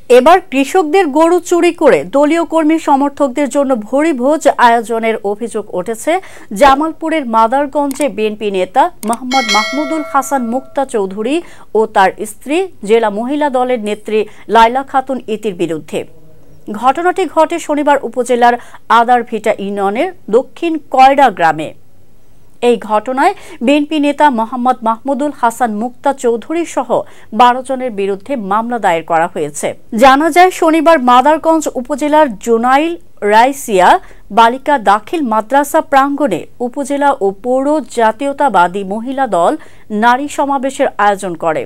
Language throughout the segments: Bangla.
এবার কৃষকদের গরু চুরি করে দলীয় কর্মী সমর্থকদের জন্য ভোজ আয়োজনের অভিযোগ উঠেছে জামালপুরের মাদারগঞ্জে বিএনপি নেতা মোহাম্মদ মাহমুদুল হাসান মুক্তা চৌধুরী ও তার স্ত্রী জেলা মহিলা দলের নেত্রী লাইলা খাতুন ইতির বিরুদ্ধে। ঘটনাটি ঘটে শনিবার উপজেলার আদারভিটা ইউনিয়নের দক্ষিণ কয়রা গ্রামে। এই ঘটনায় বিএনপি নেতা মোহাম্মদ মাহমুদুল হাসান মুক্তা চৌধুরী সহ ১২ জনের বিরুদ্ধে মামলা দায়ের করা হয়েছে। জানা যায়, শনিবার মাদারগঞ্জ উপজেলার জুনাইল রাইসিয়া বালিকা দাখিল মাদ্রাসা প্রাঙ্গণে উপজেলা ও পৌর জাতীয়তাবাদী মহিলা দল নারী সমাবেশের আয়োজন করে।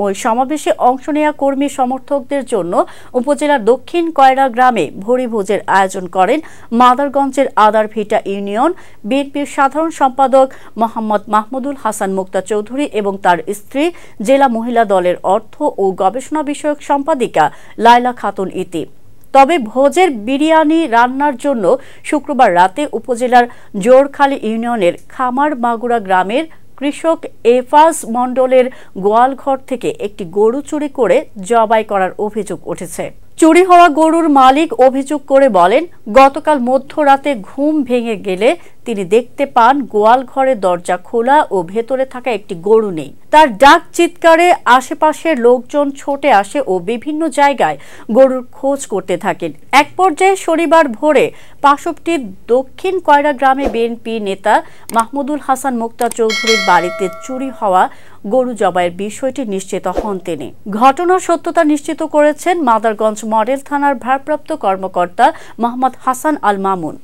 ওই সমাবেশে অংশ নেওয়া কর্মী সমর্থকদের জন্য উপজেলার দক্ষিণ কয়রা গ্রামে ভোজের আয়োজন করেন মাদারগঞ্জের আদারভিটা ইউনিয়ন বিএনপির সাধারণ সম্পাদক মোহাম্মদ মাহমুদুল হাসান মুক্তা চৌধুরী এবং তার স্ত্রী জেলা মহিলা দলের অর্থ ও গবেষণা বিষয়ক সম্পাদিকা লাইলা খাতুন ইতি। তবে ভোজের বিরিয়ানি রান্নার জন্য শুক্রবার রাতে উপজেলার জোরখালী ইউনিয়নের খামার মাগুরা গ্রামের কৃষক এফাজ মণ্ডলের গোয়ালঘর থেকে একটি গরু চুরি করে জবাই করার অভিযোগ উঠেছে। চুরি হওয়া গরুর মালিক অভিযোগ করে বলেন, গতকাল মধ্যরাতে ঘুম ভেঙে গেলে তিনি দেখতে পান গোয়ালঘরের দরজা খোলা ও ভেতরে থাকা একটি গরু নেই। তার ডাক চিৎকারে আশেপাশের লোকজন ছুটে আসে ও বিভিন্ন জায়গায় গরুর খোঁজ করতে থাকেন। এক পর্যায়ে শনিবার ভোরে পাশবটির দক্ষিণ কয়রা গ্রামে বিএনপি নেতা মাহমুদুল হাসান মুক্তা চৌধুরীর বাড়িতে চুরি হওয়া গরু জবাইয়ের বিষয়টি নিশ্চিত হন তিনি। ঘটনার সত্যতা নিশ্চিত করেছেন মাদারগঞ্জ মডেল থানার ভারপ্রাপ্ত কর্মকর্তা মোহাম্মদ হাসান আল মামুন।